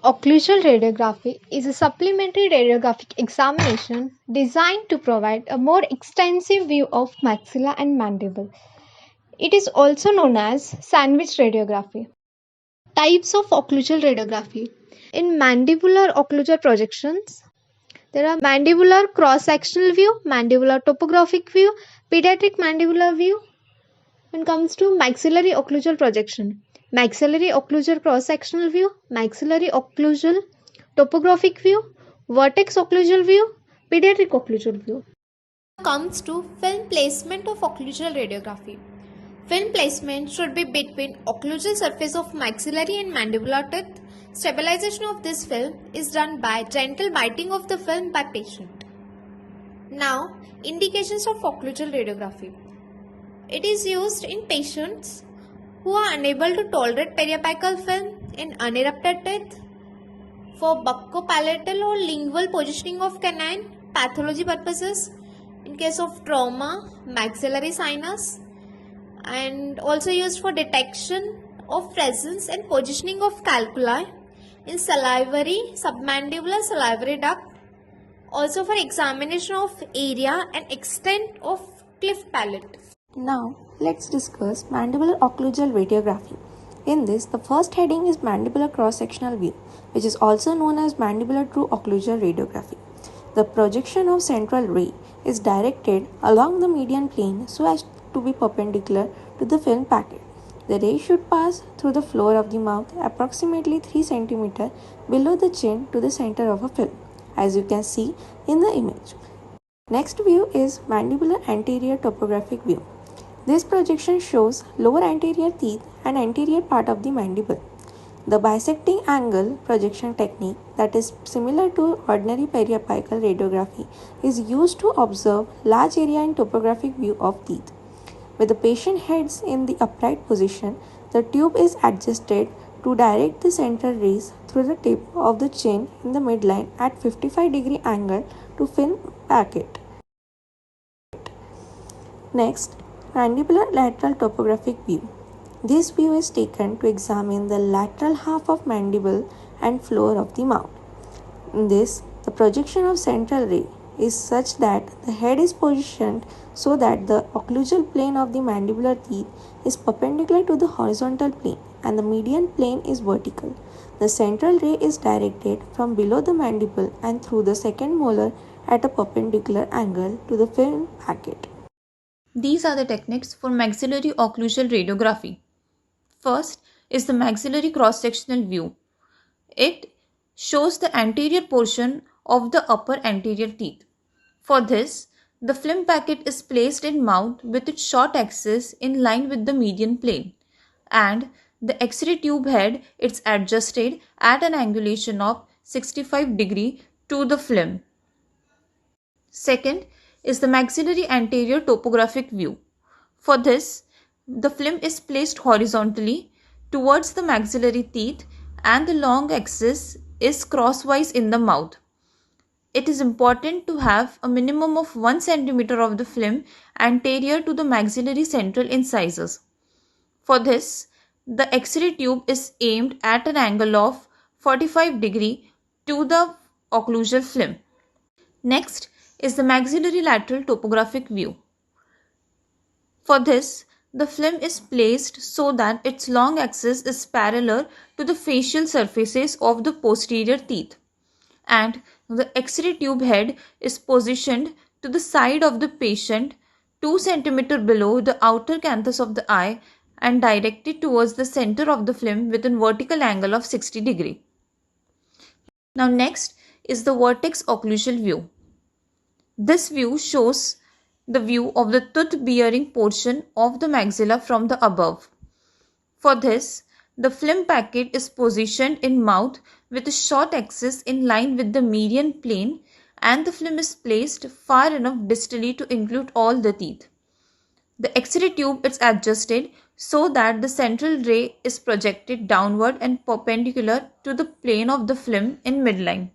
Occlusal radiography is a supplementary radiographic examination designed to provide a more extensive view of maxilla and mandible. It is also known as sandwich radiography. Types of occlusal radiography. In mandibular occlusal projections, there are mandibular cross-sectional view, mandibular topographic view, pediatric mandibular view. When it comes to maxillary occlusal projection, maxillary occlusal cross-sectional view, maxillary occlusal topographic view, vertex occlusal view, pediatric occlusal view. Comes to film placement of occlusal radiography. Film placement should be between occlusal surface of maxillary and mandibular teeth. Stabilization of this film is done by gentle biting of the film by patient. Now, indications of occlusal radiography. It is used in patients who are unable to tolerate periapical film in unerupted teeth, for buccopalatal or lingual positioning of canine, pathology purposes, in case of trauma, maxillary sinus, and also used for detection of presence and positioning of calculi in salivary, submandibular salivary duct, also for examination of area and extent of cleft palate. Now, let's discuss mandibular occlusal radiography. In this, the first heading is mandibular cross-sectional view, which is also known as mandibular true occlusal radiography. The projection of central ray is directed along the median plane so as to be perpendicular to the film packet. The ray should pass through the floor of the mouth approximately 3 cm below the chin to the center of a film, as you can see in the image. Next view is mandibular anterior topographic view. This projection shows lower anterior teeth and anterior part of the mandible. The bisecting angle projection technique, that is similar to ordinary periapical radiography, is used to observe large area and topographic view of teeth. With the patient heads in the upright position, the tube is adjusted to direct the central rays through the tip of the chin in the midline at 55-degree angle to film packet. Next, mandibular lateral topographic view. This view is taken to examine the lateral half of mandible and floor of the mouth. In this, the projection of central ray is such that the head is positioned so that the occlusal plane of the mandibular teeth is perpendicular to the horizontal plane and the median plane is vertical. The central ray is directed from below the mandible and through the second molar at a perpendicular angle to the film packet. These are the techniques for maxillary occlusal radiography. First is the maxillary cross-sectional view. It shows the anterior portion of the upper anterior teeth. For this, the film packet is placed in mouth with its short axis in line with the median plane, and the X-ray tube head is adjusted at an angulation of 65 degree to the film. Second is the maxillary anterior topographic view. For this, the film is placed horizontally towards the maxillary teeth and the long axis is crosswise in the mouth. It is important to have a minimum of 1 cm of the film anterior to the maxillary central incisors. For this, the X-ray tube is aimed at an angle of 45 degree to the occlusal film. Next is the maxillary lateral topographic view. For this, the film is placed so that its long axis is parallel to the facial surfaces of the posterior teeth, and the X-ray tube head is positioned to the side of the patient 2 cm below the outer canthus of the eye and directed towards the center of the film with a vertical angle of 60 degree. Now next is the vertex occlusal view. This view shows the view of the tooth-bearing portion of the maxilla from the above. For this, the film packet is positioned in mouth with a short axis in line with the median plane and the film is placed far enough distally to include all the teeth. The X-ray tube is adjusted so that the central ray is projected downward and perpendicular to the plane of the film in midline.